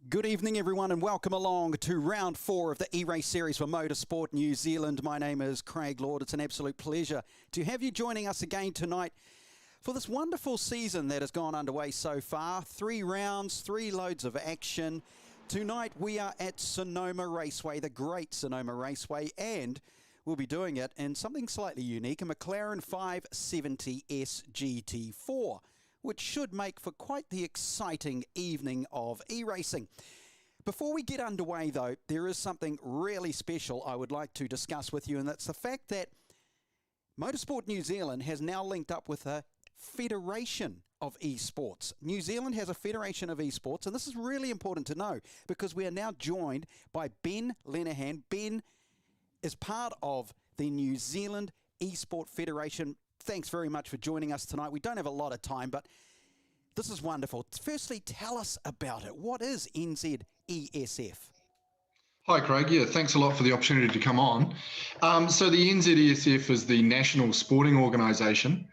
Good evening, everyone, and welcome along to round 4 of the eRace series for MotorSport New Zealand. My name is Craig Lord. It's an absolute pleasure to have you joining us again tonight for this wonderful season that has gone underway so far. 3 rounds, 3 loads of action. Tonight we are at Sonoma Raceway, the great Sonoma Raceway, and we'll be doing it in something slightly unique, a McLaren 570S GT4. Which should make for quite the exciting evening of e-racing. Before we get underway, though, there is something really special I would like to discuss with you, and that's the fact that MotorSport New Zealand has now linked up with a federation of esports. New Zealand has a federation of esports, and this is really important to know because we are now joined by Ben Lenihan. Ben is part of the New Zealand Esport Federation. Thanks very much for joining us tonight. We don't have a lot of time, but this is wonderful. Firstly, tell us about it. What is NZESF? Hi, Craig. Yeah, thanks a lot for the opportunity to come on. So the NZESF is the national sporting organisation.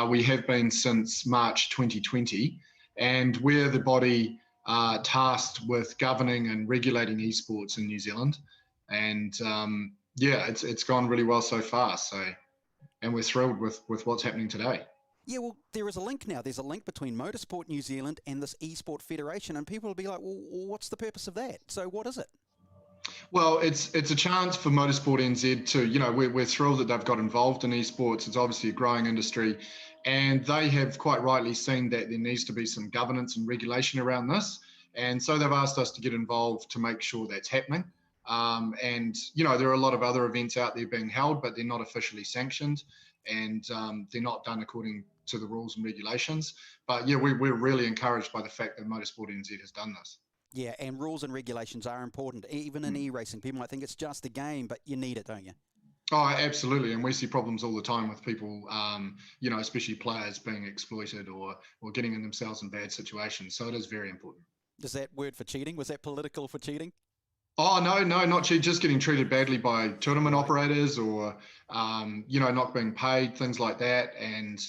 We have been since March 2020, and we're the body tasked with governing and regulating esports in New Zealand. And yeah, it's gone really well so far. And we're thrilled with what's happening today. Yeah, well, there is a link now. There's a link between MotorSport New Zealand and this Esport Federation, and people will be like, well, what's the purpose of that? So what is it? Well, it's a chance for Motorsport NZ to, we're thrilled that they've got involved in esports. It's obviously a growing industry, and they have quite rightly seen that there needs to be some governance and regulation around this. And so they've asked us to get involved to make sure that's happening. And, there are a lot of other events out there being held, but they're not officially sanctioned, and they're not done according to the rules and regulations. But yeah, we're really encouraged by the fact that Motorsport NZ has done this. Yeah, and rules and regulations are important, even in e-racing. People might think it's just a game, but you need it, don't you? Oh, absolutely. And we see problems all the time with people, especially players being exploited or getting in themselves in bad situations. So it is very important. Is that word for cheating? Was that political for cheating? Oh, no, not cheating, just getting treated badly by tournament operators or, not being paid, things like that. And,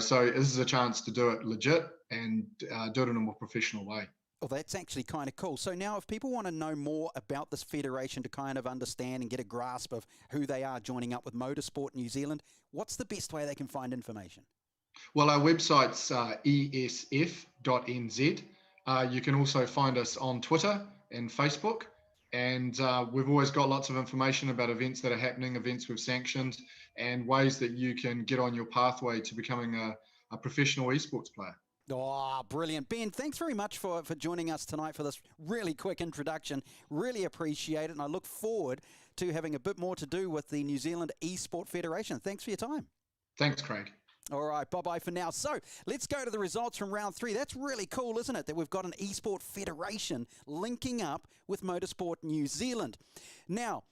so this is a chance to do it legit and do it in a more professional way. Well, that's actually kind of cool. So now if people want to know more about this federation to kind of understand and get a grasp of who they are joining up with MotorSport New Zealand, what's the best way they can find information? Well, our website's esf.nz. You can also find us on Twitter and Facebook. And we've always got lots of information about events that are happening, events we've sanctioned, and ways that you can get on your pathway to becoming a professional esports player. Oh, brilliant. Ben, thanks very much for joining us tonight for this really quick introduction. Really appreciate it, and I look forward to having a bit more to do with the New Zealand Esport Federation. Thanks for your time. Thanks, Craig. All right, bye-bye for now. So let's go to the results from round 3. That's really cool, isn't it, that we've got an Esport Federation linking up with MotorSport New Zealand. Now,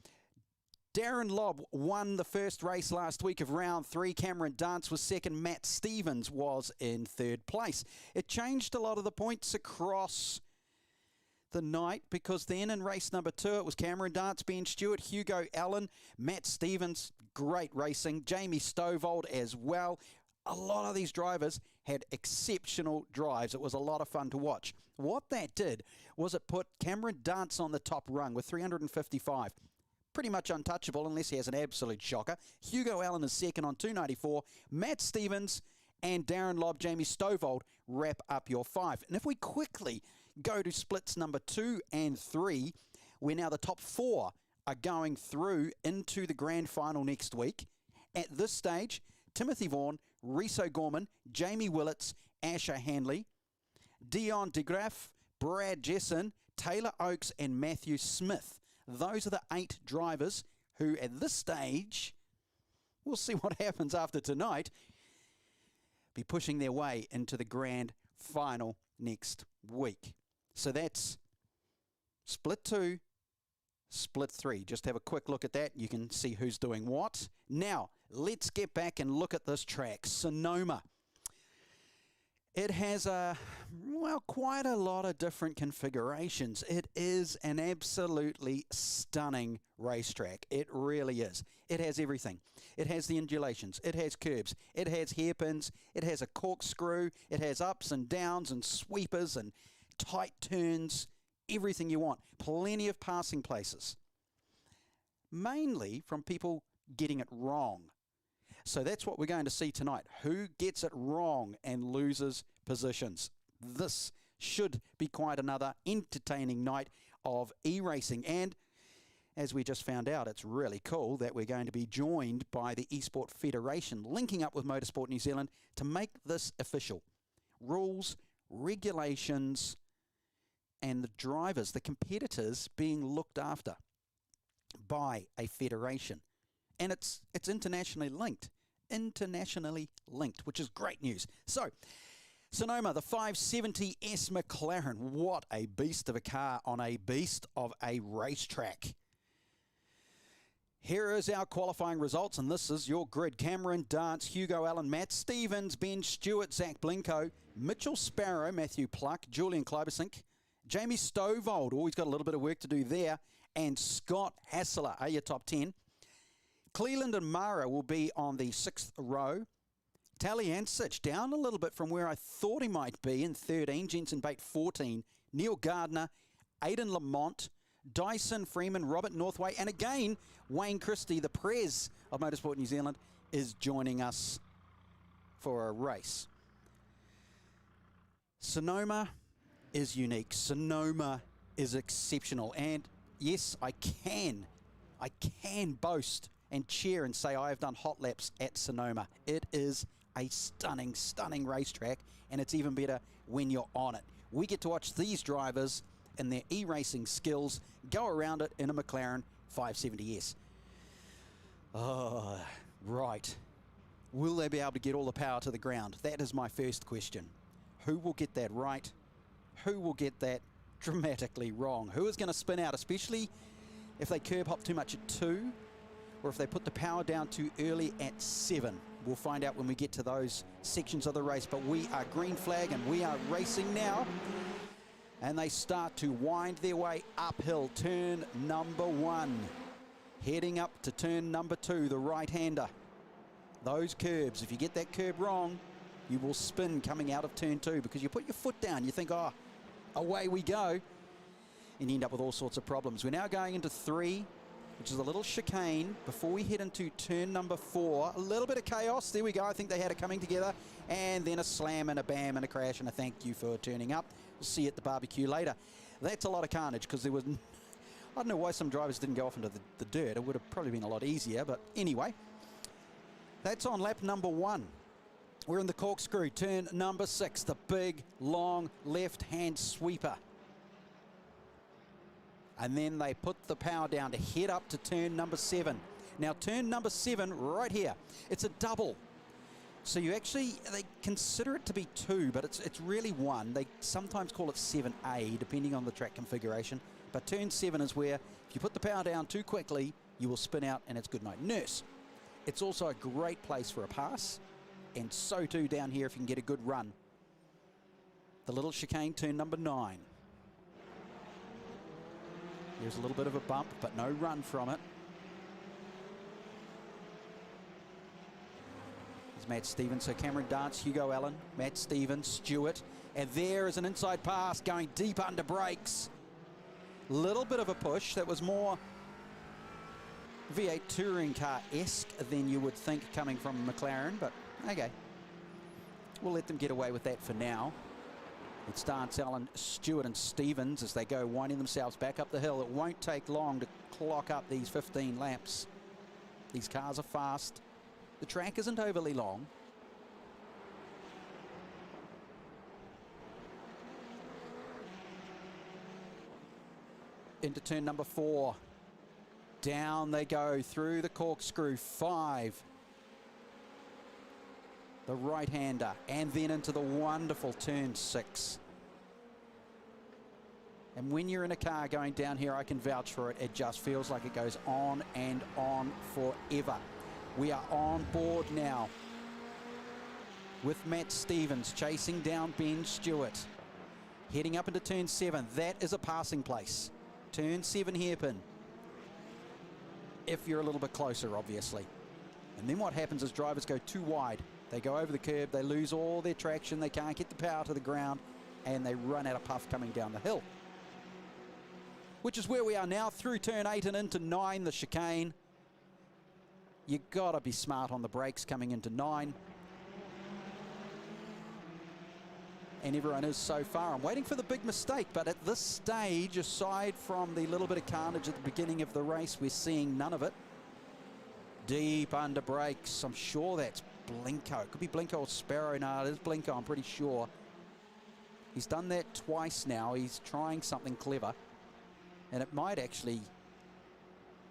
Darren Lobb won the first race last week of round 3. Cameron Dance was second. Matt Stevens was in third place. It changed a lot of the points across the night because then in race number 2 it was Cameron Dance, Ben Stewart, Hugo Allen, Matt Stevens, great racing, Jamie Stovold as well. A lot of these drivers had exceptional drives. It was a lot of fun to watch. What that did was it put Cameron Dance on the top rung with 355. Pretty much untouchable unless he has an absolute shocker. Hugo Allen is second on 294. Matt Stevens and Darren Lobb, Jamie Stovold wrap up your 5. And if we quickly go to splits number 2 and 3, where now the top 4 are going through into the grand final next week. At this stage, Timothy Vaughan, Rhys O'Gorman, Jamie Willits, Asher Hanley, Dion DeGraff, Brad Jesson, Taylor Oakes and Matthew Smith. Those are the 8 drivers who at this stage, we'll see what happens after tonight, be pushing their way into the grand final next week. So that's split 2, split 3. Just have a quick look at that. You can see who's doing what. Now, let's get back and look at this track, Sonoma. It has quite a lot of different configurations. It is an absolutely stunning racetrack. It really is. It has everything. It has the undulations. It has curbs. It has hairpins. It has a corkscrew. It has ups and downs and sweepers and tight turns. everything you want, plenty of passing places, mainly from people getting it wrong. So that's what we're going to see tonight. Who gets it wrong and loses positions? This should be quite another entertaining night of e-racing. And as we just found out, it's really cool that we're going to be joined by the Esport Federation, linking up with MotorSport New Zealand to make this official. Rules, regulations, and the drivers, the competitors being looked after by a federation. And it's internationally linked, which is great news. So, Sonoma, the 570S McLaren, what a beast of a car on a beast of a racetrack. Here is our qualifying results, and this is your grid. Cameron Dance, Hugo Allen, Matt Stevens, Ben Stewart, Zach Blinko, Mitchell Sparrow, Matthew Pluck, Julian Kleibersink, Jamie Stovold, always got a little bit of work to do there, and Scott Hassler are your top 10. Cleland and Mara will be on the 6th row. Taliancic down a little bit from where I thought he might be in 13. Jensen Bate 14. Neil Gardner, Aidan Lamont, Dyson Freeman, Robert Northway, and again, Wayne Christie, the Prez of Motorsport New Zealand, is joining us for a race. Sonoma is unique. Sonoma is exceptional. And yes, I can boast and cheer and say I have done hot laps at Sonoma. It is a stunning, stunning racetrack, and it's even better when you're on it. We get to watch these drivers and their e-racing skills go around it in a McLaren 570S. Oh, right. Will they be able to get all the power to the ground? That is my first question. Who will get that right? Who will get that dramatically wrong? Who is going to spin out, especially if they curb hop too much at 2, or if they put the power down too early at 7? We'll find out when we get to those sections of the race, but we are green flag and we are racing now. And they start to wind their way uphill. Turn number 1. Heading up to turn number 2, the right-hander. Those curbs, if you get that curb wrong, you will spin coming out of turn 2 because you put your foot down. You think, oh, away we go. And you end up with all sorts of problems. We're now going into 3, which is a little chicane before we head into turn number 4. A little bit of chaos. There we go. I think they had it coming together. And then a slam and a bam and a crash and a thank you for turning up. We'll see you at the barbecue later. That's a lot of carnage because there was... I don't know why some drivers didn't go off into the dirt. It would have probably been a lot easier. But anyway, that's on lap number 1. We're in the corkscrew. Turn number 6. The big, long, left-hand sweeper. And then they put the power down to head up to turn number 7. Now, turn number 7 right here. It's a double. So you actually, they consider it to be 2, but it's really 1. They sometimes call it 7A, depending on the track configuration. But turn 7 is where, if you put the power down too quickly, you will spin out and it's good night. Nurse. It's also a great place for a pass, and so too down here if you can get a good run. The little chicane, turn number 9. There's a little bit of a bump, but no run from it. There's Matt Stevens, so Cameron Dance, Hugo Allen, Matt Stevens, Stewart. And there is an inside pass going deep under brakes. Little bit of a push. That was more V8 touring car-esque than you would think coming from McLaren, but okay. We'll let them get away with that for now. It's Dance, Allen, Stewart and Stevens as they go winding themselves back up the hill. It won't take long to clock up these 15 laps. These cars are fast. The track isn't overly long. Into turn number 4. Down they go through the corkscrew. 5. The right-hander, and then into the wonderful turn 6. And when you're in a car going down here, I can vouch for it. It just feels like it goes on and on forever. We are on board now with Matt Stevens chasing down Ben Stewart. Heading up into turn 7. That is a passing place. Turn 7 hairpin. If you're a little bit closer, obviously. And then what happens is drivers go too wide. They go over the curb, they lose all their traction, they can't get the power to the ground, and they run out of puff coming down the hill. which is where we are now, through turn 8 and into 9, the chicane. You got to be smart on the brakes coming into 9. And everyone is so far. I'm waiting for the big mistake, but at this stage, aside from the little bit of carnage at the beginning of the race, we're seeing none of it. Deep under brakes. I'm sure that's Blinko. Could be Blinko or Sparrow. No, it is Blinko, I'm pretty sure. He's done that twice now. He's trying something clever. And it might actually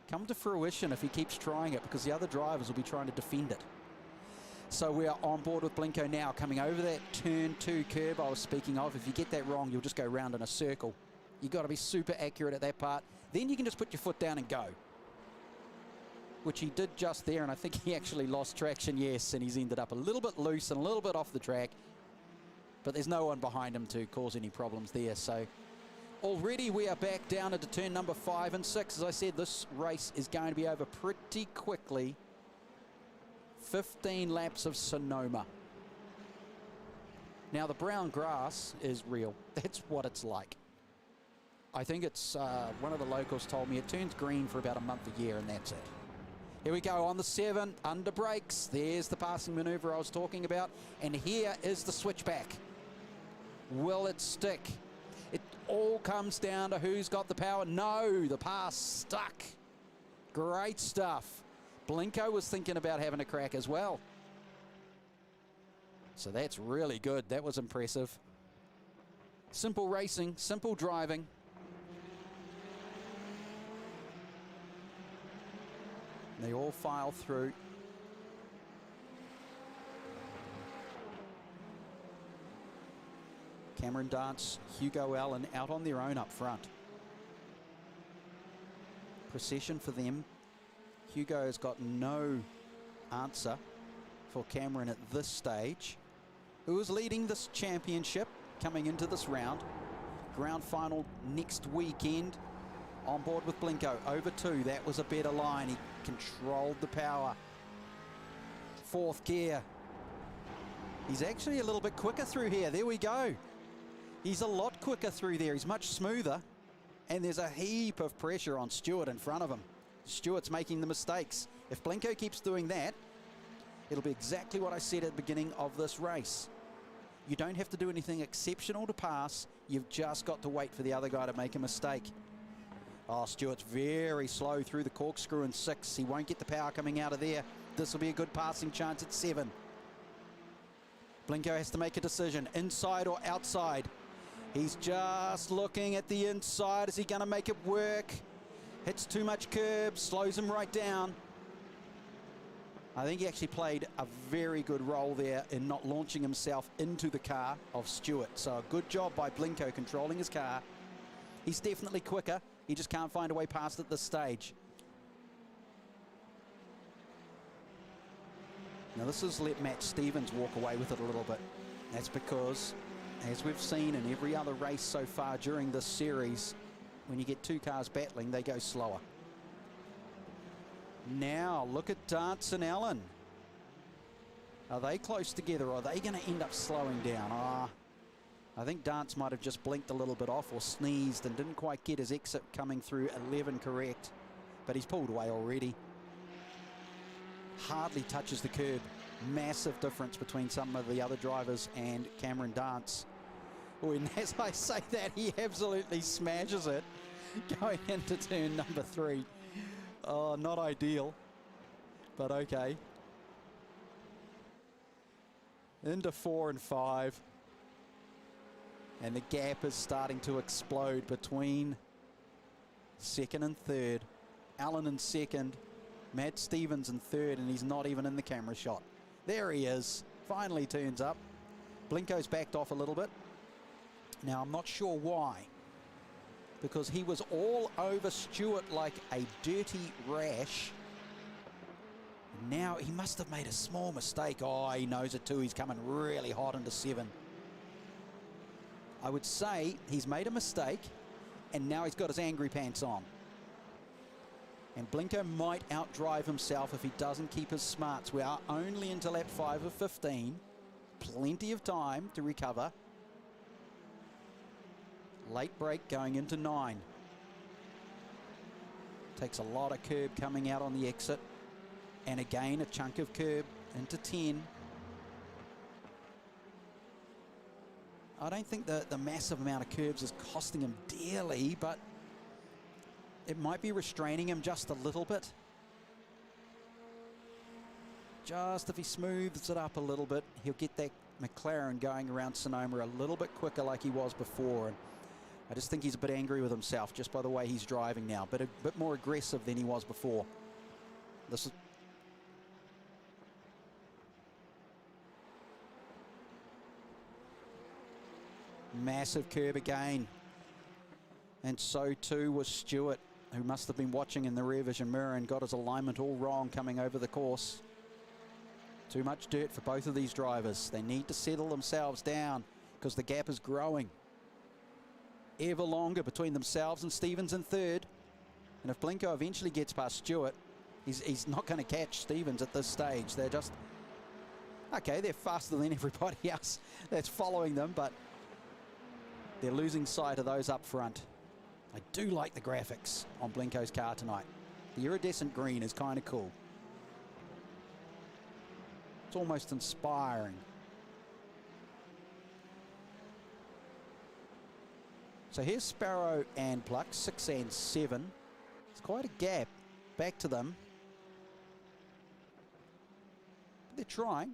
come to fruition if he keeps trying it, because the other drivers will be trying to defend it. So we are on board with Blinko now, coming over that turn 2 curb I was speaking of. If you get that wrong, you'll just go round in a circle. You've got to be super accurate at that part. Then you can just put your foot down and go, which he did just there, and I think he actually lost traction, yes, and he's ended up a little bit loose and a little bit off the track. But there's no one behind him to cause any problems there. So already we are back down into turn number 5 and 6. As I said, this race is going to be over pretty quickly. 15 laps of Sonoma. Now the brown grass is real. That's what it's like. I think it's, one of the locals told me it turns green for about a month a year, and that's it. Here we go on the 7, under brakes. There's the passing maneuver I was talking about. And here is the switchback. Will it stick? It all comes down to who's got the power. No, the pass stuck. Great stuff. Blinko was thinking about having a crack as well. So that's really good. That was impressive. Simple racing, simple driving. They all file through. Cameron Dance, Hugo Allen out on their own up front. Procession for them. Hugo has got no answer for Cameron at this stage, who is leading this championship coming into this round. Ground final next weekend. On board with Blinko, over 2. That was a better line. He controlled the power. 4th gear. He's actually a little bit quicker through here. There we go. He's a lot quicker through there. He's much smoother. And there's a heap of pressure on Stewart in front of him. Stewart's making the mistakes. If Blinko keeps doing that, it'll be exactly what I said at the beginning of this race. You don't have to do anything exceptional to pass. You've just got to wait for the other guy to make a mistake. Oh, Stewart's very slow through the corkscrew in 6. He won't get the power coming out of there. This will be a good passing chance at 7. Blinko has to make a decision, inside or outside. He's just looking at the inside. Is he going to make it work? Hits too much curb, slows him right down. I think he actually played a very good role there in not launching himself into the car of Stewart. So a good job by Blinko controlling his car. He's definitely quicker. He just can't find a way past at this stage. Now this has let Matt Stevens walk away with it a little bit. That's because, as we've seen in every other race so far during this series, when you get 2 cars battling, they go slower. Now, look at Dance and Allen. Are they close together, or are they going to end up slowing down? I think Dance might have just blinked a little bit off or sneezed and didn't quite get his exit coming through 11 correct, but he's pulled away already. Hardly touches the curb. Massive difference between some of the other drivers and Cameron Dance. Oh, and as I say that, he absolutely smashes it going into turn number 3. Oh, not ideal, but okay. Into 4 and 5. And the gap is starting to explode between 2nd and 3rd. Allen in 2nd, Matt Stevens in 3rd, and he's not even in the camera shot. There he is, finally turns up. Blinko's backed off a little bit. Now, I'm not sure why, because he was all over Stewart like a dirty rash. Now, he must have made a small mistake. Oh, he knows it too. He's coming really hot into 7. I would say he's made a mistake, and now he's got his angry pants on. And Blinko might outdrive himself if he doesn't keep his smarts. We are only into lap 5 of 15. Plenty of time to recover. Late break going into 9. Takes a lot of curb coming out on the exit. And again, a chunk of curb into 10. I don't think the massive amount of curbs is costing him dearly, but it might be restraining him just a little bit. Just if he smooths it up a little bit, he'll get that McLaren going around Sonoma a little bit quicker like he was before. And I just think he's a bit angry with himself just by the way he's driving now, but a bit more aggressive than he was before. This is massive curb again. And so too was Stewart, who must have been watching in the rear vision mirror and got his alignment all wrong coming over the course. Too much dirt for both of these drivers. They need to settle themselves down because the gap is growing ever longer between themselves and Stevens in third. And if Blinko eventually gets past Stewart, he's not going to catch Stevens at this stage. They're just, okay, they're faster than everybody else that's following them, but they're losing sight of those up front. I do like the graphics on Blinko's car tonight. The iridescent green is kind of cool. It's almost inspiring. So here's Sparrow and Pluck, 6 and 7. It's quite a gap back to them. But they're trying.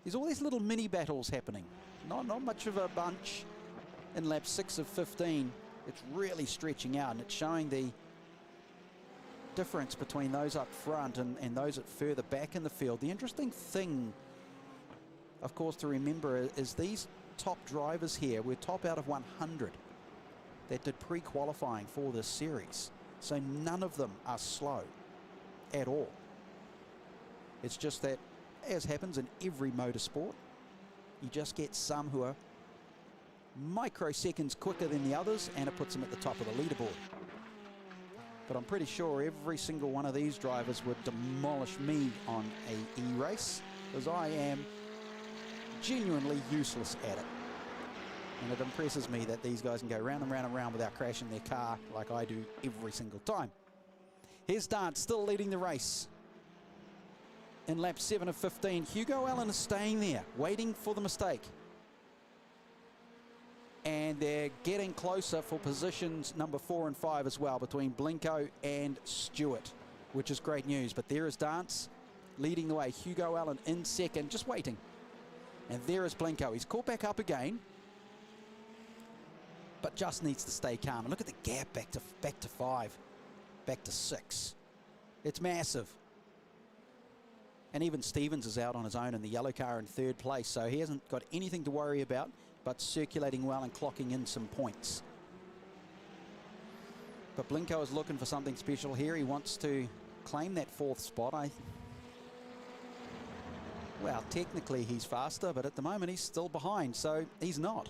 There's all these little mini battles happening. Not much of a bunch in lap 6 of 15. It's really stretching out, and it's showing the difference between those up front and those at further back in the field. The interesting thing, of course, to remember is these top drivers here were top out of 100 that did pre-qualifying for this series. So none of them are slow at all. It's just that, as happens in every motorsport, you just get some who are microseconds quicker than the others, and it puts them at the top of the leaderboard. But I'm pretty sure every single one of these drivers would demolish me on a eRace, because I am genuinely useless at it. And it impresses me that these guys can go round and round and round without crashing their car like I do every single time. Here's Dance still leading the race in lap 7 of 15. Hugo Allen is staying there, waiting for the mistake. And they're getting closer for positions number 4 and 5 as well, between Blinko and Stewart, which is great news. But there is Dance leading the way. Hugo Allen in second, just waiting. And there is Blinko. He's caught back up again, but just needs to stay calm. And look at the gap back to 5, back to 6. It's massive. And even Stevens is out on his own in the yellow car in third place, so he hasn't got anything to worry about but circulating well and clocking in some points. But Blinko is looking for something special here. He wants to claim that 4th spot. Well, technically he's faster, but at the moment he's still behind, so he's not.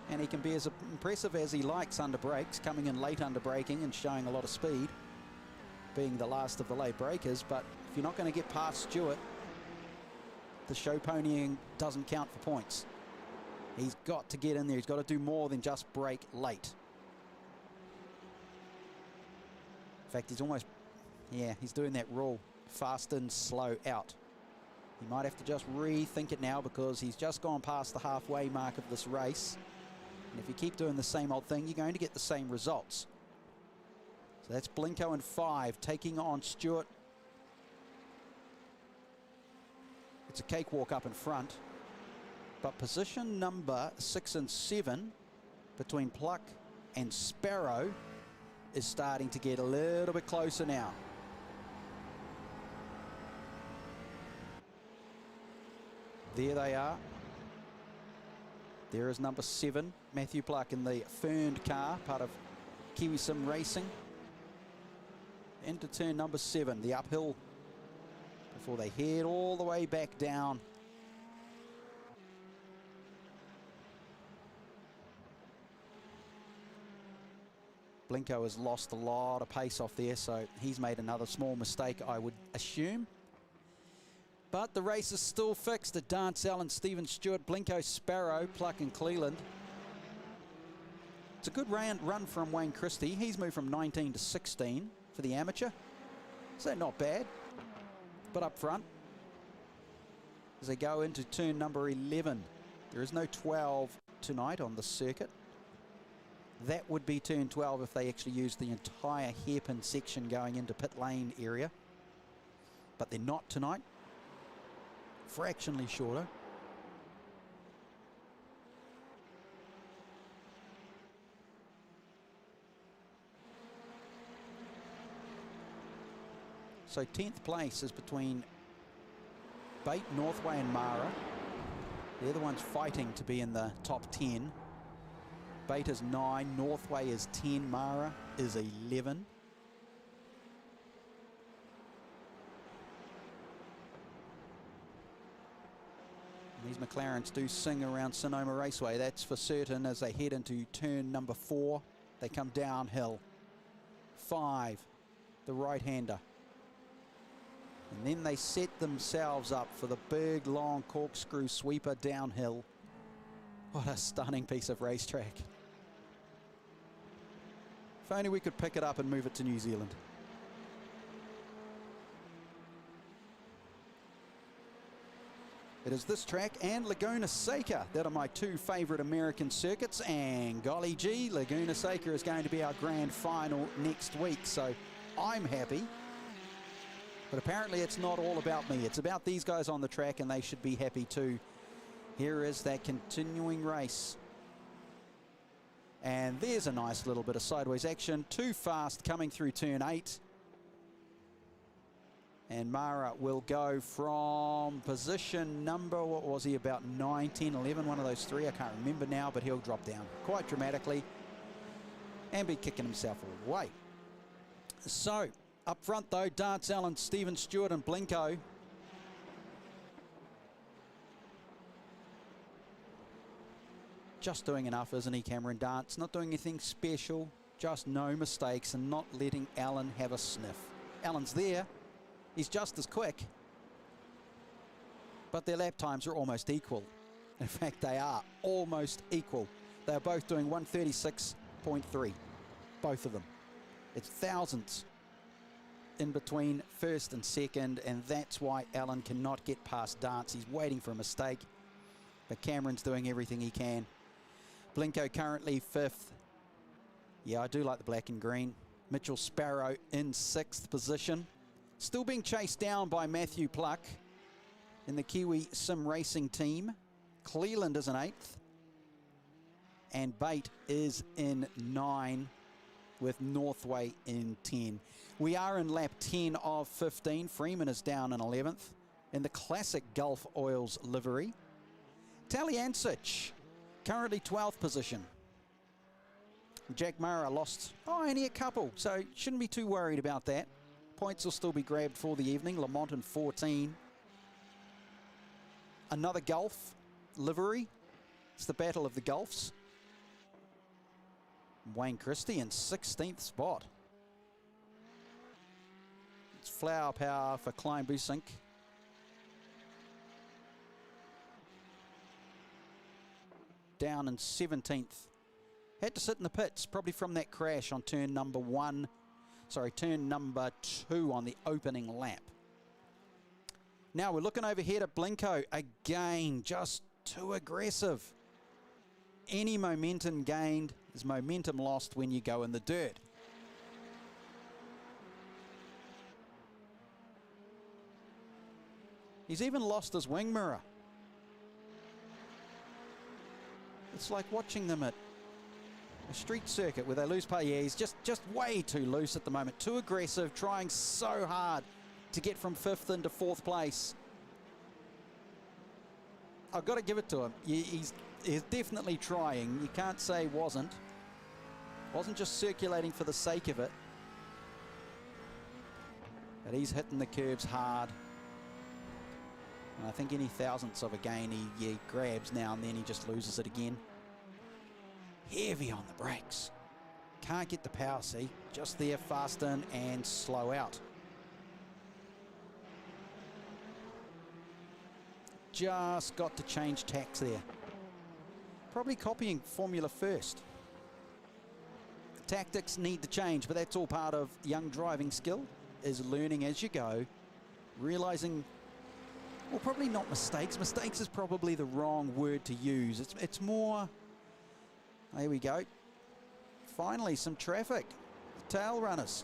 And he can be as impressive as he likes under brakes, coming in late under braking and showing a lot of speed, being the last of the late breakers. But if you're not going to get past Stewart, the show ponying doesn't count for points. He's got to get in there. He's got to do more than just brake late. In fact, he's almost, he's doing that rule, fast in, slow out. He might have to just rethink it now, because he's just gone past the halfway mark of this race. And if you keep doing the same old thing, you're going to get the same results. So that's Blinko in 5, taking on Stewart. It's a cakewalk up in front. But position number 6 and 7 between Pluck and Sparrow is starting to get a little bit closer now. There they are. There is number 7, Matthew Pluck, in the Ferned car, part of Kiwi Sim Racing. Into turn number 7, the uphill, before they head all the way back down. Blinko has lost a lot of pace off there, so he's made another small mistake, I would assume. But the race is still fixed at Dance, Allen, Stephen Stewart, Blinko, Sparrow, Pluck and Cleland. It's a good run from Wayne Christie. He's moved from 19 to 16 for the amateur. So not bad. But up front, as they go into turn number 11, there is no 12 tonight on the circuit. That would be turn 12 if they actually use the entire hairpin section going into pit lane area. But they're not tonight. Fractionally shorter. So 10th place is between Bate, Northway and Mara. They're the ones fighting to be in the top 10. Bate is 9, Northway is 10, Mara is 11. And these McLarens do sing around Sonoma Raceway, that's for certain, as they head into turn number 4. They come downhill. 5, the right-hander. And then they set themselves up for the big, long corkscrew sweeper downhill. What a stunning piece of racetrack. If only we could pick it up and move it to New Zealand. It is this track and Laguna Seca that are my two favourite American circuits, and golly gee, Laguna Seca is going to be our grand final next week, so I'm happy. But apparently it's not all about me. It's about these guys on the track, and they should be happy too. Here is that continuing race. And there's a nice little bit of sideways action. Too fast coming through turn 8. And Mara will go from position number, what was he, about 9, 10, 11, one of those three. I can't remember now, but he'll drop down quite dramatically and be kicking himself away. So, up front though, Dance Allen, Stephen Stewart and Blinko. Just doing enough, isn't he, Cameron Dance? Not doing anything special, just no mistakes and not letting Allen have a sniff. Allen's there, he's just as quick, but their lap times are almost equal. In fact, they are almost equal. They're both doing 136.3, both of them. It's thousandths in between first and second, and that's why Allen cannot get past Dance. He's waiting for a mistake, but Cameron's doing everything he can. Blinko currently 5th. Yeah, I do like the black and green. Mitchell Sparrow in 6th position. Still being chased down by Matthew Pluck in the Kiwi Sim Racing team. Cleland is in 8th. And Bate is in 9, with Northway in 10. We are in lap 10 of 15. Freeman is down in 11th in the classic Gulf Oils livery. Taliancic currently 12th position. Jack Mara lost only a couple, so shouldn't be too worried about that. Points will still be grabbed for the evening. Lamont in 14. Another Gulf livery. It's the battle of the Gulfs. Wayne Christie in 16th spot. It's flower power for Klein Busink. Down in 17th. Had to sit in the pits, probably from that crash on turn number 2 on the opening lap. Now we're looking over here at Blinko. Again, just too aggressive. Any momentum gained is momentum lost when you go in the dirt. He's even lost his wing mirror. It's like watching them at a street circuit where they lose power. Yeah, he's just way too loose at the moment. Too aggressive, trying so hard to get from 5th into 4th place. I've got to give it to him. He's definitely trying. You can't say wasn't. Wasn't just circulating for the sake of it. But he's hitting the curves hard. And I think any thousandths of a gain he grabs now and then he just loses it again. Heavy on the brakes. Can't get the power, see? Just there, fast in and slow out. Just got to change tacks there. Probably copying Formula First. Tactics need to change, but that's all part of young driving skill, is learning as you go, realizing, well, probably not mistakes. Mistakes is probably the wrong word to use. It's more, there we go. Finally, some traffic. The tail runners,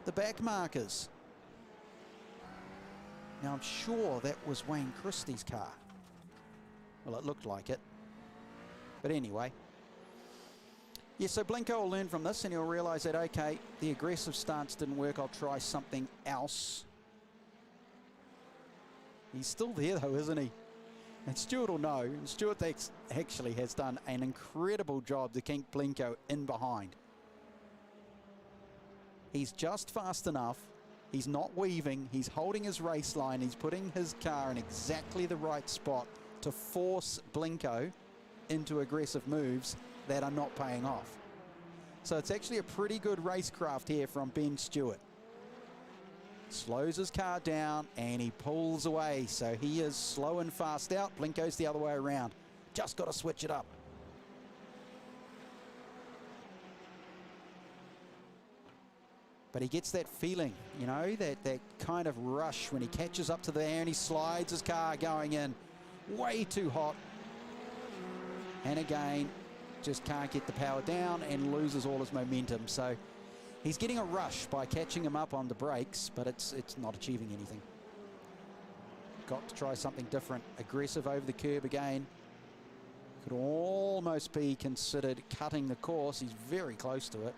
the back markers. Now, I'm sure that was Wayne Christie's car. Well, it looked like it. But anyway. Yeah, so Blinko will learn from this and he'll realise that, okay, the aggressive stance didn't work. I'll try something else. He's still there, though, isn't he? And Stuart will know. And Stuart actually has done an incredible job to keep Blinko in behind. He's just fast enough. He's not weaving. He's holding his race line. He's putting his car in exactly the right spot to force Blinko into aggressive moves that are not paying off. So it's actually a pretty good racecraft here from Ben Stewart. Slows his car down and he pulls away. So he is slow and fast out. Blinko's the other way around. Just got to switch it up. But he gets that feeling, you know, that kind of rush when he catches up to there and he slides his car going in. Way too hot. And again, just can't get the power down and loses all his momentum. So he's getting a rush by catching him up on the brakes, but it's not achieving anything. Got to try something different. Aggressive over the curb again. Could almost be considered cutting the course. He's very close to it.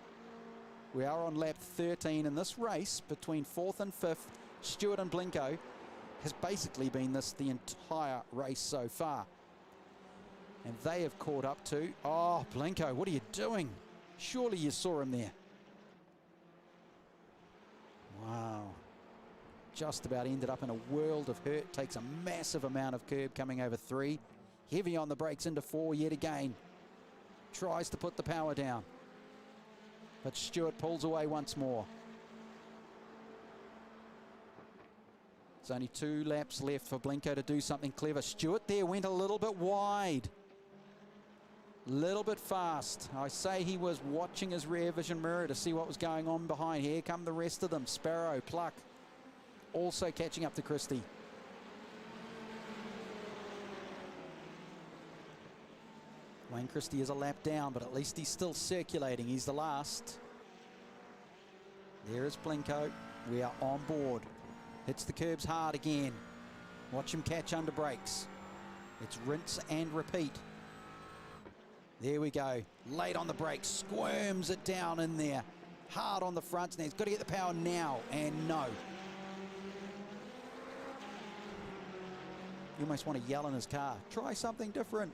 We are on lap 13 in this race between 4th and 5th. Stewart and Blinko has basically been this the entire race so far. And they have caught up to, oh, Blinko, what are you doing? Surely you saw him there. Wow. Just about ended up in a world of hurt. Takes a massive amount of curb coming over 3. Heavy on the brakes into 4 yet again. Tries to put the power down. But Stewart pulls away once more. There's only 2 laps left for Blinko to do something clever. Stewart there went a little bit wide. Little bit fast. I say he was watching his rear vision mirror to see what was going on behind. Here come the rest of them. Sparrow, Pluck, also catching up to Christie. Wayne Christie is a lap down, but at least he's still circulating. He's the last. There is Blinko. We are on board. Hits the curbs hard again. Watch him catch under brakes. It's rinse and repeat. There we go. Late on the brakes. Squirms it down in there. Hard on the fronts. Now he's got to get the power now. And no. You almost want to yell in his car. Try something different.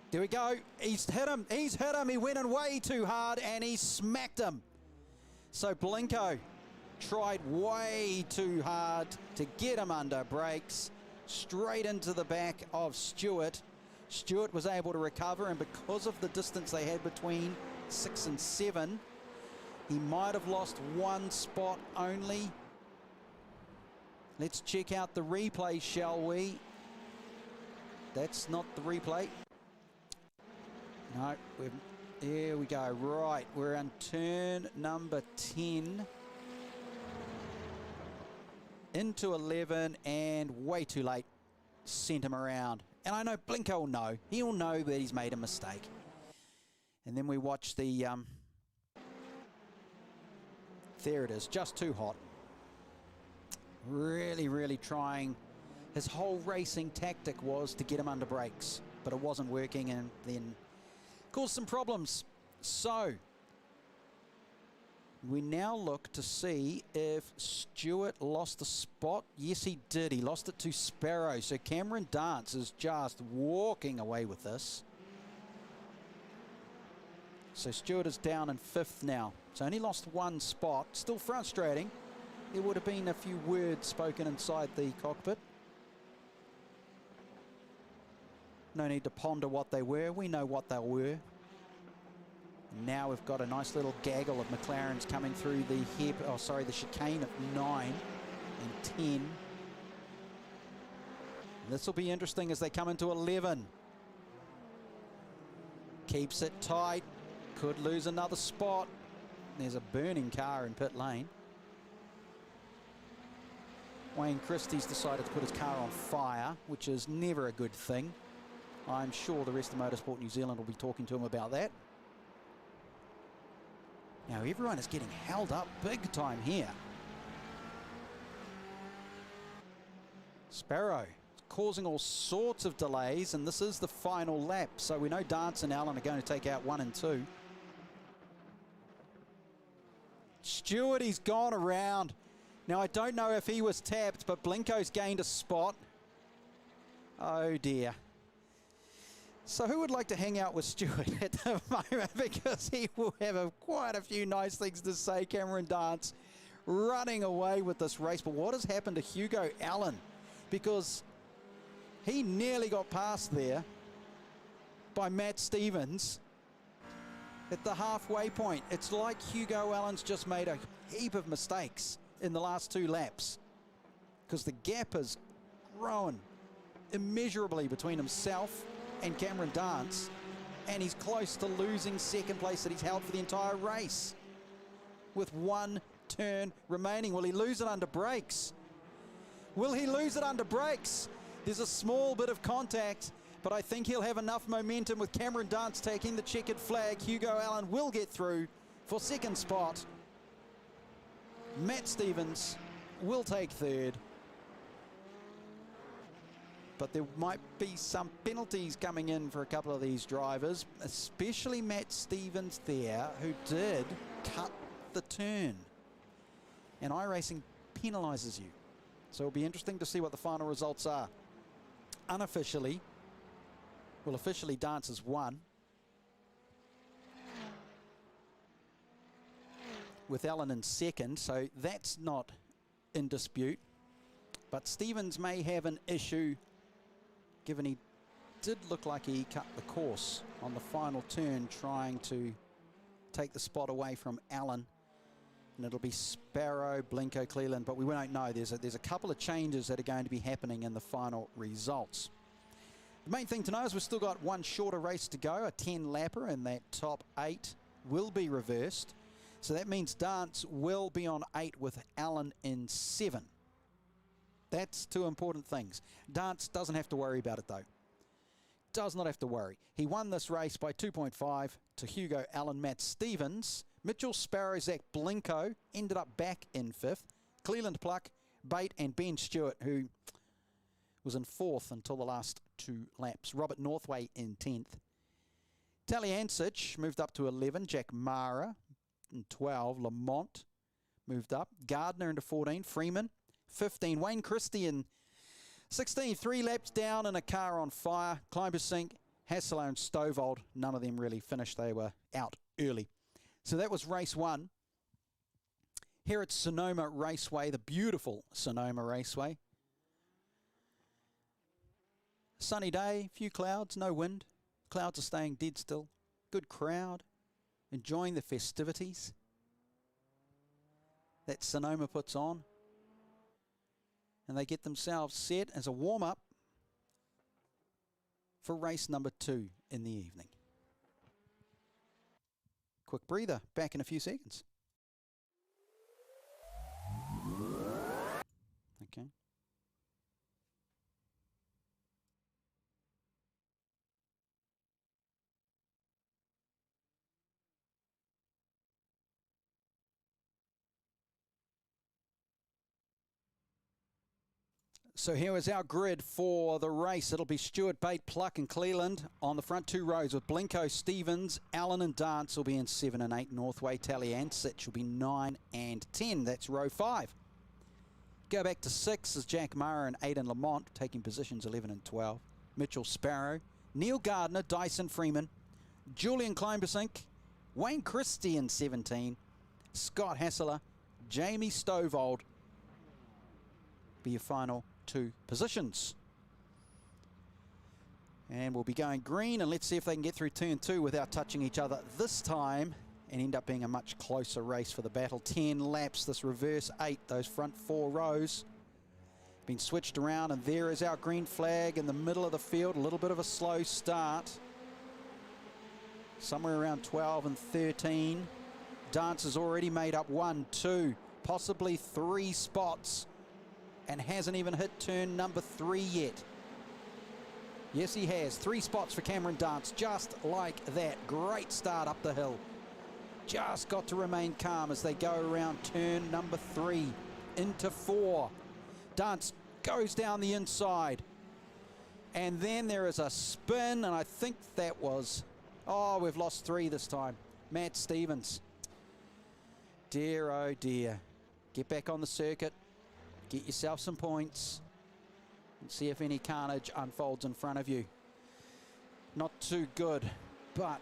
There we go. He's hit him. He's hit him. He went in way too hard and he smacked him. So Blinko tried way too hard to get him under brakes. Straight into the back of Stewart. Stewart was able to recover, and because of the distance they had between 6 and 7, he might have lost 1 spot only. Let's check out the replay, shall we? That's not the replay. No, here we go. Right, we're on turn number 10. Into 11 and way too late. Sent him around. And I know Blinko will know. He'll know that he's made a mistake. And then we watch the... there it is. Just too hot. Really, really trying. His whole racing tactic was to get him under brakes. But it wasn't working and then caused some problems. So... we now look to see if Stewart lost the spot. Yes, he did. He lost it to Sparrow. So Cameron Dance is just walking away with this. So Stewart is down in 5th now. So only lost 1 spot. Still frustrating. There would have been a few words spoken inside the cockpit. No need to ponder what they were. We know what they were. Now we've got a nice little gaggle of McLarens coming through the chicane at 9 and 10. This will be interesting as they come into 11. Keeps it tight. Could lose another spot. There's a burning car in pit lane. Wayne Christie's decided to put his car on fire, which is never a good thing. I'm sure the rest of MotorSport New Zealand will be talking to him about that. Now everyone is getting held up big time here. Sparrow causing all sorts of delays, and this is the final lap, so we know Dance and Allen are going to take out 1 and 2. Stewart, he's gone around. Now I don't know if he was tapped, but Blinko's gained a spot. Oh dear. So who would like to hang out with Stewart at the moment, because he will have quite a few nice things to say. Cameron Dance running away with this race, but what has happened to Hugo Allen? Because he nearly got past there by Matt Stevens at the halfway point. It's like Hugo Allen's just made a heap of mistakes in the last 2 laps, because the gap has grown immeasurably between himself and Cameron Dance, and he's close to losing second place that he's held for the entire race with 1 turn remaining. Will he lose it under brakes? Will he lose it under brakes? There's a small bit of contact, but I think he'll have enough momentum with Cameron Dance taking the checkered flag. Hugo Allen will get through for second spot. Matt Stevens will take third. But there might be some penalties coming in for a couple of these drivers, especially Matt Stevens there, who did cut the turn. And iRacing penalises you. So it'll be interesting to see what the final results are. Unofficially, well, officially Dance has won, with Allen in second, so that's not in dispute. But Stevens may have an issue, given he did look like he cut the course on the final turn, trying to take the spot away from Allen. And it'll be Sparrow, Blinko, Cleland, but we won't know. There's a couple of changes that are going to be happening in the final results. The main thing to know is we've still got 1 shorter race to go, a 10-lapper, and that top 8 will be reversed. So that means Dance will be on 8 with Allen in 7. That's 2 important things. Dance doesn't have to worry about it, though. Does not have to worry. He won this race by 2.5 to Hugo Allen. Matt Stevens, Mitchell Sparrow, Zach Blinko ended up back in 5th. Cleland Pluck, Bate, and Ben Stewart, who was in 4th until the last 2 laps. Robert Northway in 10th. Taliancic moved up to 11. Jack Mara in 12. Lamont moved up. Gardner into 14. Freeman 15. Wayne Christie in 16. 3 laps down in a car on fire. Kleibersink, Hassler, and Stovald. None of them really finished. They were out early. So that was race 1. Here at Sonoma Raceway, the beautiful Sonoma Raceway. Sunny day, few clouds, no wind. Clouds are staying dead still. Good crowd, enjoying the festivities that Sonoma puts on. And they get themselves set as a warm-up for race number 2 in the evening. Quick breather, back in a few seconds. Okay. So here is our grid for the race. It'll be Stewart, Bate, Pluck, and Cleland on the front 2 rows, with Blinko, Stevens, Allen, and Dance will be in 7 and 8. Northway, Taliancic will be 9 and 10. That's row 5. Go back to 6 as Jack Mara and Aidan Lamont taking positions 11 and 12. Mitchell Sparrow, Neil Gardner, Dyson Freeman, Julian Kleibersink, Wayne Christie in 17, Scott Hassler, Jamie Stovald be your final 2 positions. And we'll be going green, and let's see if they can get through turn 2 without touching each other this time and end up being a much closer race for the battle. 10 laps, this reverse 8, those front 4 rows been switched around, and there is our green flag in the middle of the field. A little bit of a slow start. somewhere around 12 and 13. Dance has already made up 1, 2, possibly 3 spots and hasn't even hit turn number 3 yet. Yes, he has. 3 spots for Cameron Dance, just like that. Great start up the hill. Just got to remain calm as they go around turn number 3 into 4. Dance goes down the inside. And then there is a spin, and I think that was... Oh, we've lost 3 this time. Matt Stevens. Dear, oh dear. Get back on the circuit. Get yourself some points. And see if any carnage unfolds in front of you. Not too good, but...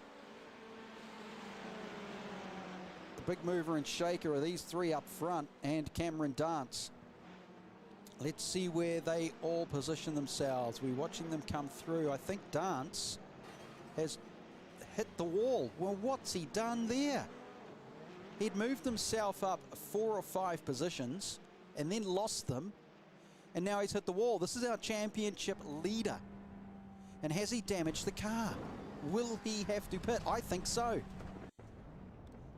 the big mover and shaker are these 3 up front and Cameron Dance. Let's see where they all position themselves. We're watching them come through. I think Dance has hit the wall. Well, what's he done there? He'd moved himself up 4 or 5 positions and then lost them. And now he's hit the wall. This is our championship leader. And has he damaged the car? Will he have to pit? I think so.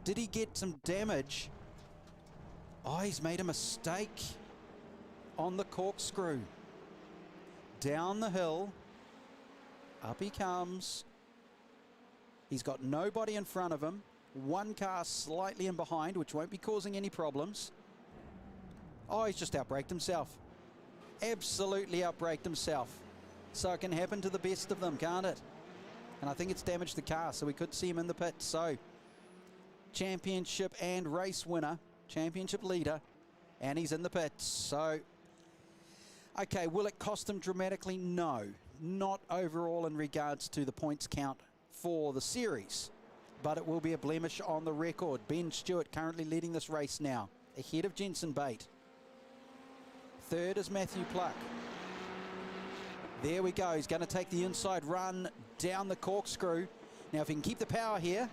Did he get some damage? Oh, he's made a mistake on the corkscrew. Down the hill. Up he comes. He's got nobody in front of him. 1 car slightly in behind, which won't be causing any problems. Oh, he's just outbraked himself. Absolutely outbraked himself. So it can happen to the best of them, can't it? And I think it's damaged the car, so we could see him in the pit. So, championship and race winner, championship leader, and he's in the pits. So, okay, will it cost him dramatically? No, not overall in regards to the points count for the series, but it will be a blemish on the record. Ben Stewart currently leading this race now, ahead of Jensen Bate. 3rd is Matthew Pluck. There we go. He's going to take the inside run down the corkscrew. Now, if he can keep the power here,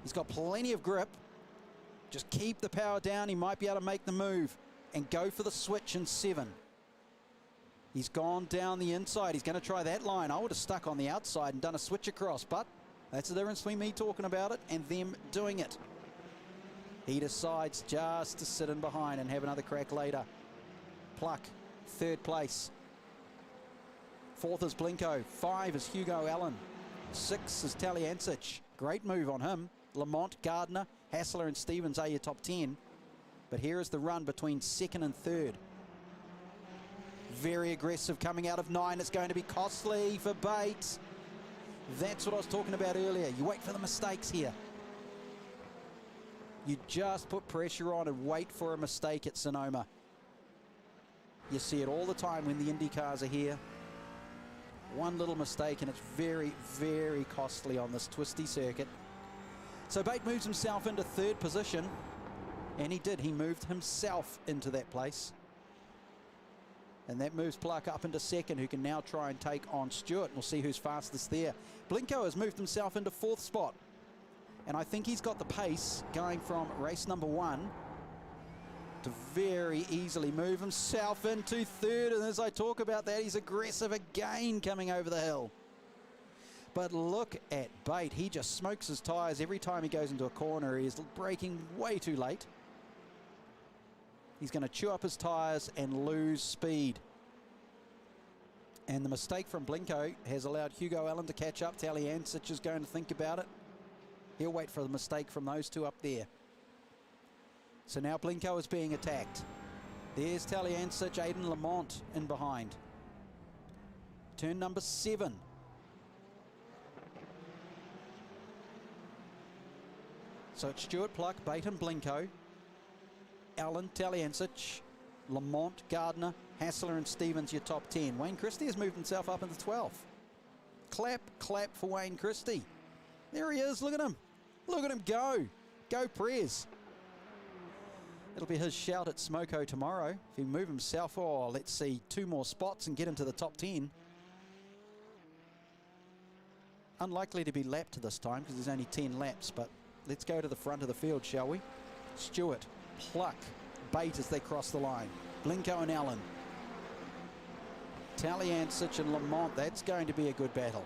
he's got plenty of grip. Just keep the power down. He might be able to make the move and go for the switch in 7. He's gone down the inside. He's going to try that line. I would have stuck on the outside and done a switch across, but that's the difference between me talking about it and them doing it. He decides just to sit in behind and have another crack later. Pluck, 3rd place. 4th is Blinko. 5 is Hugo Allen. 6 is Taliancic. Great move on him. Lamont, Gardner, Hassler and Stevens are your top 10. But here is the run between 2nd and 3rd. Very aggressive coming out of 9. It's going to be costly for Bates. That's what I was talking about earlier. You wait for the mistakes here. You just put pressure on and wait for a mistake at Sonoma. You see it all the time when the Indy cars are here. One little mistake and it's very, very costly on this twisty circuit. So Bate moves himself into 3rd position. And he did. He moved himself into that place. And that moves Pluck up into 2nd, who can now try and take on Stewart. We'll see who's fastest there. Blinko has moved himself into 4th spot. And I think he's got the pace going from race number 1 to very easily move himself into 3rd. And as I talk about that, he's aggressive again coming over the hill. But look at Bate. He just smokes his tyres every time he goes into a corner. He is braking way too late. He's going to chew up his tyres and lose speed. And the mistake from Blinko has allowed Hugo Allen to catch up. Taliancic is going to think about it. He'll wait for the mistake from those 2 up there. So now Blinko is being attacked. There's Taliancic, Aiden Lamont in behind. Turn number 7. So it's Stewart, Pluck, Bate and Blinko. Allen, Taliancic, Lamont, Gardner, Hassler and Stevens, your top 10. Wayne Christie has moved himself up into 12th. Clap, clap for Wayne Christie. There he is, look at him. Look at him go. Go Prez. It'll be his shout at Smoko tomorrow. If he move himself, oh, let's see, 2 more spots and get into the top 10. Unlikely to be lapped this time because there's only 10 laps, but let's go to the front of the field, shall we? Stewart, Pluck, Bate as they cross the line. Blinko and Allen. Taliancic and Lamont, that's going to be a good battle.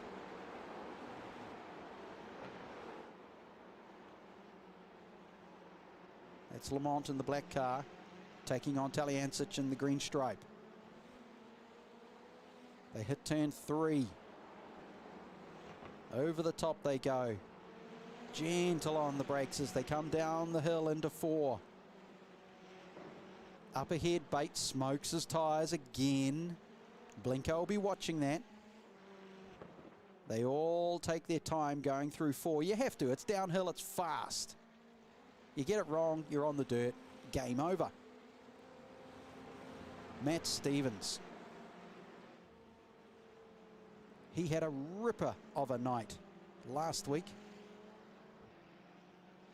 That's Lamont in the black car, taking on Taliancic in the green stripe. They hit turn 3. Over the top they go. Gentle on the brakes as they come down the hill into 4. Up ahead, Bate smokes his tyres again. Blinko will be watching that. They all take their time going through 4. You have to. It's downhill. It's fast. You get it wrong, you're on the dirt. Game over. Matt Stevens. He had a ripper of a night last week.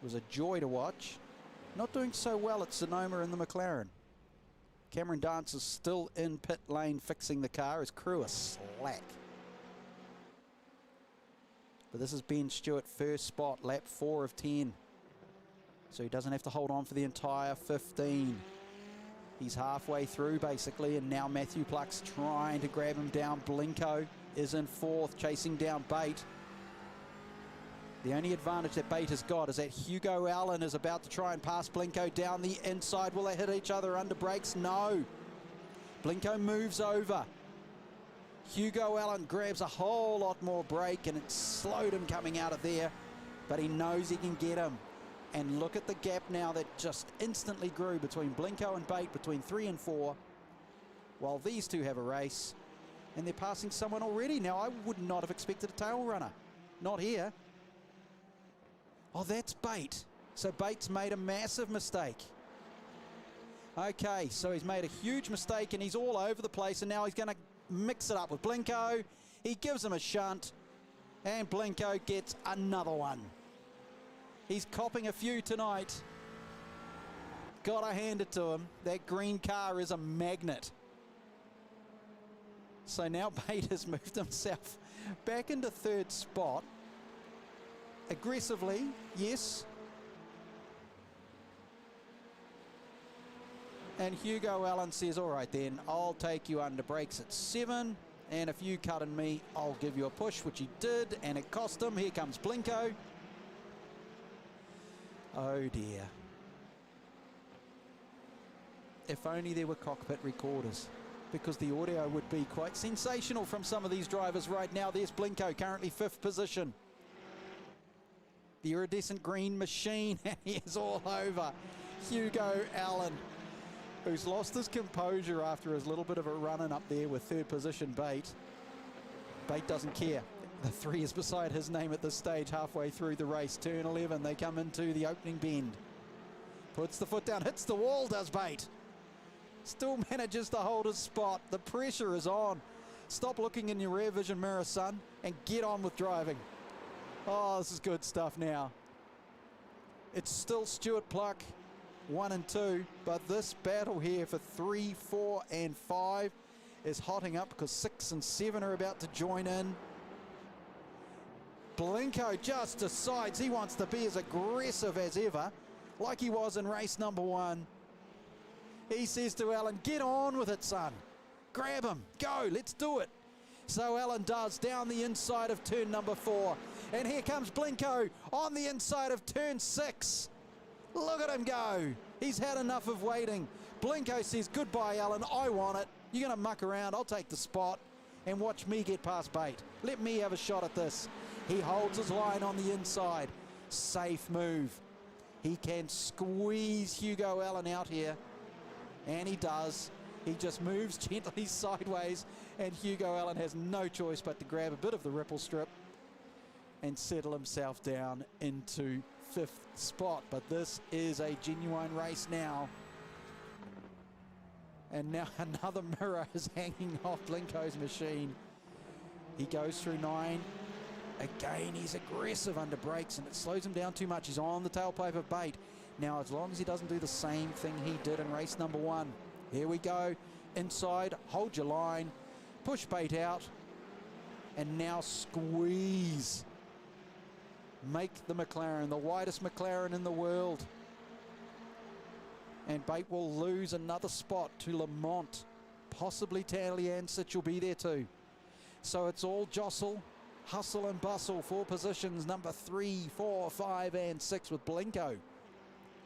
It was a joy to watch. Not doing so well at Sonoma in the McLaren. Cameron Dance is still in pit lane fixing the car. His crew is slack. But this is Ben Stewart, first spot, lap 4 of 10. So he doesn't have to hold on for the entire 15. He's halfway through basically, and now Matthew Pluck's trying to grab him down. Blinko is in 4th, chasing down Bate. The only advantage that Bate has got is that Hugo Allen is about to try and pass Blinko down the inside. Will they hit each other under brakes? No. Blinko moves over. Hugo Allen grabs a whole lot more brake, and it slowed him coming out of there, but he knows he can get him. And look at the gap now that just instantly grew between Blinko and Bate, between 3 and 4, while these two have a race, and they're passing someone already. Now, I would not have expected a tail runner. Not here. Oh, that's Bate. So Bate's made a massive mistake. Okay, so he's made a huge mistake, and he's all over the place, and now he's going to mix it up with Blinko. He gives him a shunt, and Blinko gets another one. He's copping a few tonight. Gotta hand it to him. That green car is a magnet. So now Bate has moved himself back into 3rd spot. Aggressively, yes. And Hugo Allen says, all right then, I'll take you under brakes at 7. And if you cut in me, I'll give you a push, which he did, and it cost him. Here comes Blinko. Oh dear. If only there were cockpit recorders, because the audio would be quite sensational from some of these drivers right now. There's Blinko, currently 5th position. The iridescent green machine, and he is all over Hugo Allen, who's lost his composure after his little bit of a run-in up there with 3rd position Bate. Bate doesn't care. The 3 is beside his name at this stage, halfway through the race. Turn 11, they come into the opening bend. Puts the foot down, hits the wall, does Bate. Still manages to hold his spot. The pressure is on. Stop looking in your rear vision mirror, son, and get on with driving. Oh, this is good stuff now. It's still Stuart Pluck, 1 and 2, but this battle here for 3, 4, and 5 is hotting up because 6 and 7 are about to join in. Blinko just decides he wants to be as aggressive as ever, like he was in race number 1. He says to Allen, get on with it, son. Grab him. Go. Let's do it. So Allen does, down the inside of turn number 4. And here comes Blinko on the inside of turn 6. Look at him go. He's had enough of waiting. Blinko says, goodbye, Allen. I want it. You're going to muck around. I'll take the spot. And watch me get past Bate. Let me have a shot at this. He holds his line on the inside. Safe move. He can squeeze Hugo Allen out here. And he does. He just moves gently sideways, and Hugo Allen has no choice but to grab a bit of the ripple strip and settle himself down into 5th spot. But this is a genuine race now. And now another mirror is hanging off Blinko's machine. He goes through 9. Again, he's aggressive under brakes, and it slows him down too much. He's on the tailpipe of Bate. Now, as long as he doesn't do the same thing he did in race number 1. Here we go. Inside, hold your line. Push Bate out. And now squeeze. Make the McLaren, the widest McLaren in the world. And Bate will lose another spot to Lamont. Possibly Taliancic will be there too. So it's all jostle, hustle and bustle for positions number 3, 4, 5, and 6 with Blinko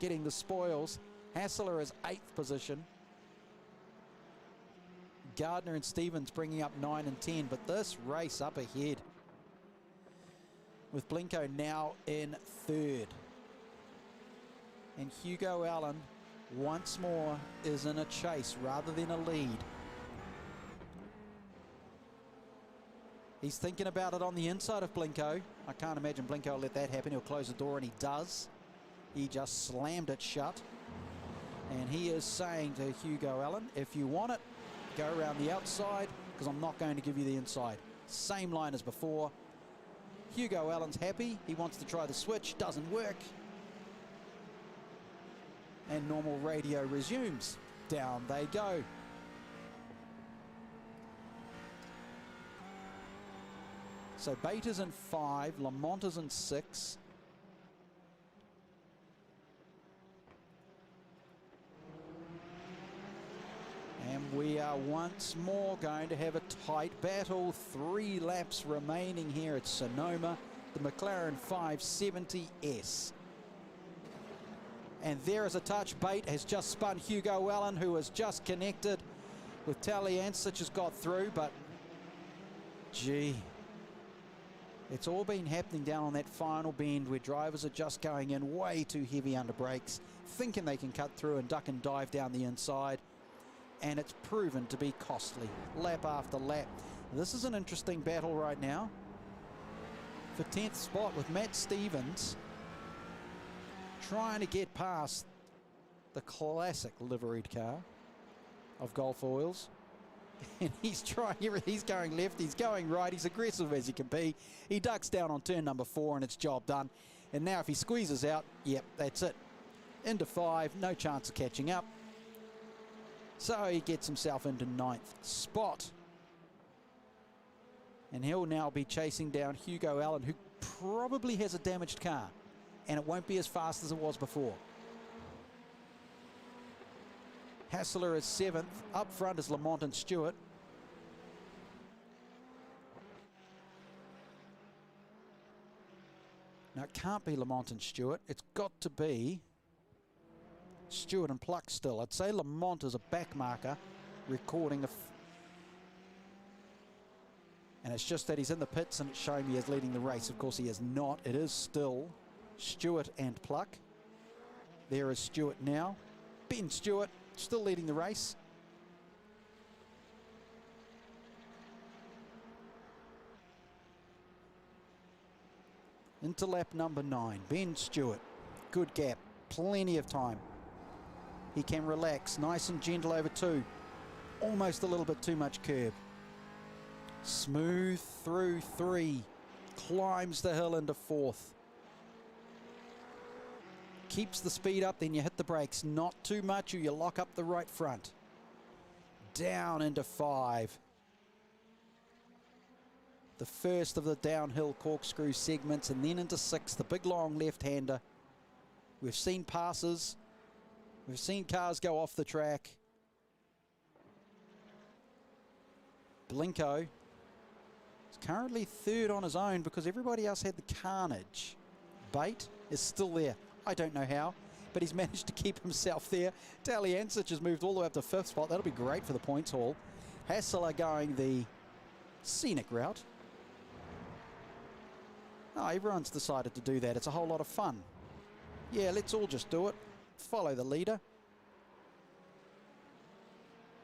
getting the spoils. Hassler is 8th position. Gardner and Stevens bringing up 9 and 10, but this race up ahead with Blinko now in 3rd. And Hugo Allen once more is in a chase rather than a lead. He's thinking about it on the inside of Blinko. I can't imagine Blinko will let that happen. He'll close the door, and he does. He just slammed it shut. And he is saying to Hugo Allen, if you want it, go around the outside, because I'm not going to give you the inside. Same line as before. Hugo Allen's happy. He wants to try the switch. Doesn't work. And normal radio resumes. Down they go. So Bate is in 5. Lamont is in 6. And we are once more going to have a tight battle. 3 laps remaining here at Sonoma. The McLaren 570S. And there is a touch. Bate has just spun Hugo Allen, who has just connected with Taliancic, has got through, but gee, it's all been happening down on that final bend where drivers are just going in way too heavy under brakes, thinking they can cut through and duck and dive down the inside. And it's proven to be costly, lap after lap. This is an interesting battle right now for 10th spot with Matt Stevens trying to get past the classic liveried car of Gulf Oils. And he's trying everything. He's going left, he's going right, he's aggressive as he can be. He ducks down on turn number 4 and it's job done. And now if he squeezes out, yep, that's it. Into 5, no chance of catching up. So he gets himself into 9th spot. And he'll now be chasing down Hugo Allen, who probably has a damaged car. And it won't be as fast as it was before. Hassler is 7th. Up front is Lamont and Stewart. Now it can't be Lamont and Stewart. It's got to be Stewart and Pluck still. I'd say Lamont is a back marker recording and it's just that he's in the pits and it's showing me as leading the race. Of course he is not. It is still Stewart and Pluck. There is Stewart now. Ben Stewart still leading the race. Into lap number 9. Ben Stewart. Good gap. Plenty of time. He can relax. Nice and gentle over 2. Almost a little bit too much curb. Smooth through 3. Climbs the hill into 4th. Keeps the speed up, then you hit the brakes. Not too much or you lock up the right front. Down into 5. The first of the downhill corkscrew segments, and then into 6, the big long left-hander. We've seen passes. We've seen cars go off the track. Blinko is currently 3rd on his own because everybody else had the carnage. Bate is still there. I don't know how, but he's managed to keep himself there. Taliancic has moved all the way up to 5th spot. That'll be great for the points haul. Hassler going the scenic route. Oh, everyone's decided to do that. It's a whole lot of fun. Yeah, let's all just do it. Follow the leader.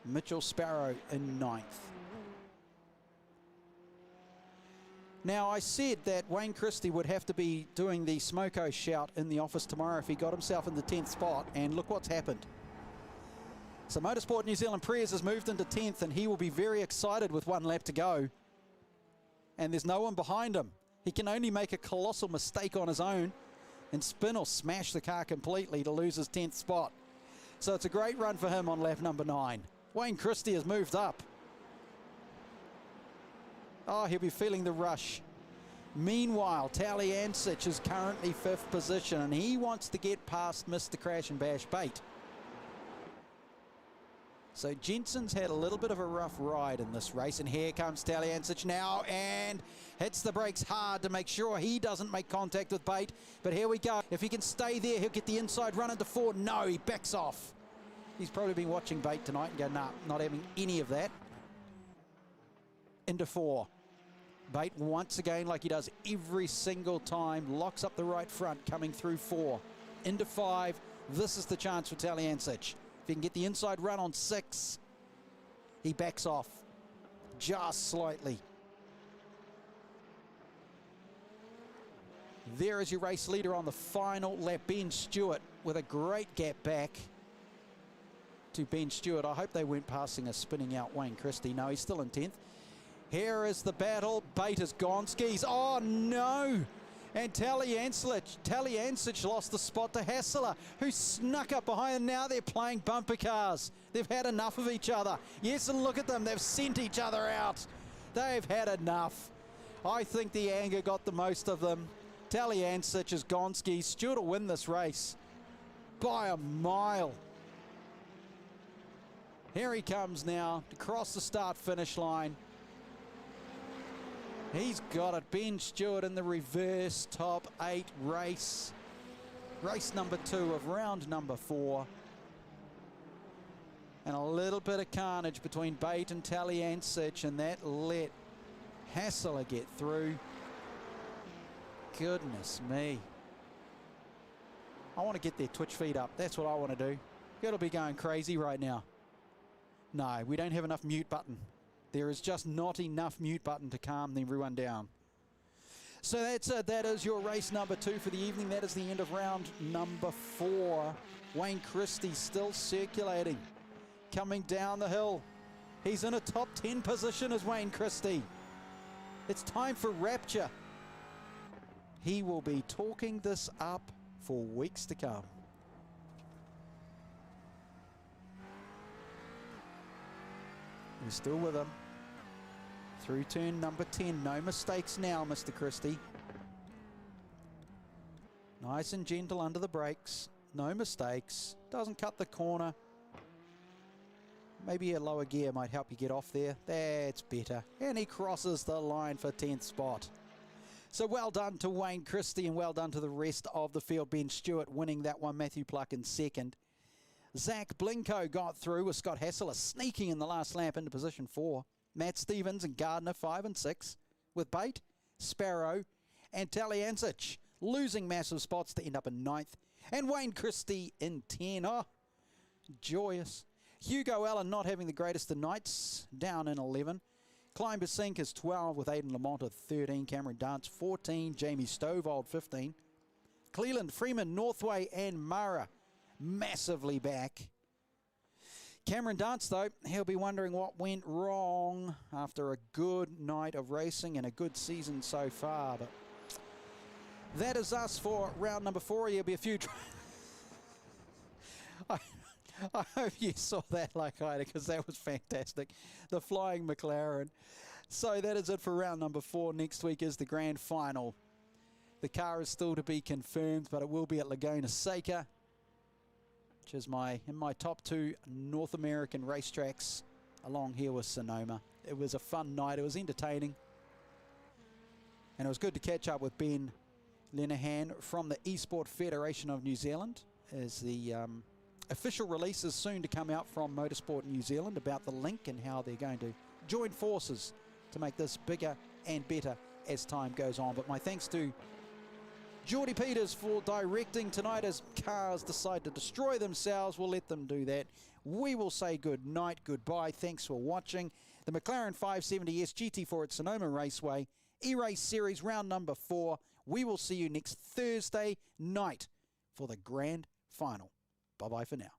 Mitchell Sparrow in 9th. Now, I said that Wayne Christie would have to be doing the smoko shout in the office tomorrow if he got himself in the 10th spot, and look what's happened. So MotorSport New Zealand Prez has moved into 10th, and he will be very excited with 1 lap to go. And there's no one behind him. He can only make a colossal mistake on his own and spin or smash the car completely to lose his 10th spot. So it's a great run for him on lap number 9. Wayne Christie has moved up. Oh, he'll be feeling the rush. Meanwhile, Taliancic is currently 5th position, and he wants to get past Mr. Crash and Bash Bate. So Jensen's had a little bit of a rough ride in this race, and here comes Talyancic now and hits the brakes hard to make sure he doesn't make contact with Bate. But here we go. If he can stay there, he'll get the inside run into 4. No, he backs off. He's probably been watching Bate tonight and go, nah, not having any of that. Into 4. Bate once again, like he does every single time, locks up the right front, coming through 4. Into 5. This is the chance for Talyancic. If he can get the inside run on 6, he backs off just slightly. There is your race leader on the final lap, Ben Stewart, with a great gap back to Ben Stewart. I hope they weren't passing a spinning out Wayne Christie. No, he's still in 10th. Here is the battle. Bate has gone skis. Oh, no. And Talyancic lost the spot to Hassler, who snuck up behind, and now they're playing bumper cars. They've had enough of each other. Yes, and look at them. They've sent each other out. They've had enough. I think the anger got the most of them. Talyancic has gone skis. Stewart will win this race by a mile. Here he comes now to cross the start-finish line. He's got it. Ben Stewart in the reverse top 8 race. Race number 2 of round number 4. And a little bit of carnage between Bate and Talyancic, and that let Hassler get through. Goodness me. I want to get their Twitch feed up. That's what I want to do. It'll be going crazy right now. No, we don't have enough mute button. There is just not enough mute button to calm everyone down. So that's it. That is your race number 2 for the evening. That is the end of round number 4. Wayne Christie still circulating, coming down the hill. He's in a top 10 position as Wayne Christie. It's time for Rapture. He will be talking this up for weeks to come. We're still with him. Through turn number 10. No mistakes now, Mr. Christie. Nice and gentle under the brakes. No mistakes. Doesn't cut the corner. Maybe a lower gear might help you get off there. That's better. And he crosses the line for 10th spot. So well done to Wayne Christie and well done to the rest of the field. Ben Stewart winning that one. Matthew Pluck in second. Zach Blinko got through with Scott Hassler sneaking in the last lap into position 4. Matt Stevens and Gardner 5 and 6 with Bate, Sparrow and Talyancic losing massive spots to end up in 9th. And Wayne Christie in 10. Oh, joyous. Hugo Allen not having the greatest of nights, down in 11. Climber Sink is 12 with Aidan Lamont at 13. Cameron Dance 14. Jamie Stovald 15. Cleland, Freeman, Northway and Mara massively back. Cameron Dance, though, he'll be wondering what went wrong after a good night of racing and a good season so far. But that is us for round number 4. There'll be a few... I hope you saw that like I did, because that was fantastic. The Flying McLaren. So that is it for round number 4. Next week is the grand final. The car is still to be confirmed, but it will be at Laguna Seca, which is in my top 2 North American racetracks along here with Sonoma. It was a fun night. It was entertaining. And it was good to catch up with Ben Lenihan from the Esport Federation of New Zealand, as the official release is soon to come out from MotorSport New Zealand about the link and how they're going to join forces to make this bigger and better as time goes on. But my thanks to Geordie Peters for directing tonight. As cars decide to destroy themselves, we'll let them do that. We will say good night, goodbye. Thanks for watching the McLaren 570S GT4 at Sonoma Raceway, eRace Series round number 4. We will see you next Thursday night for the grand final. Bye-bye for now.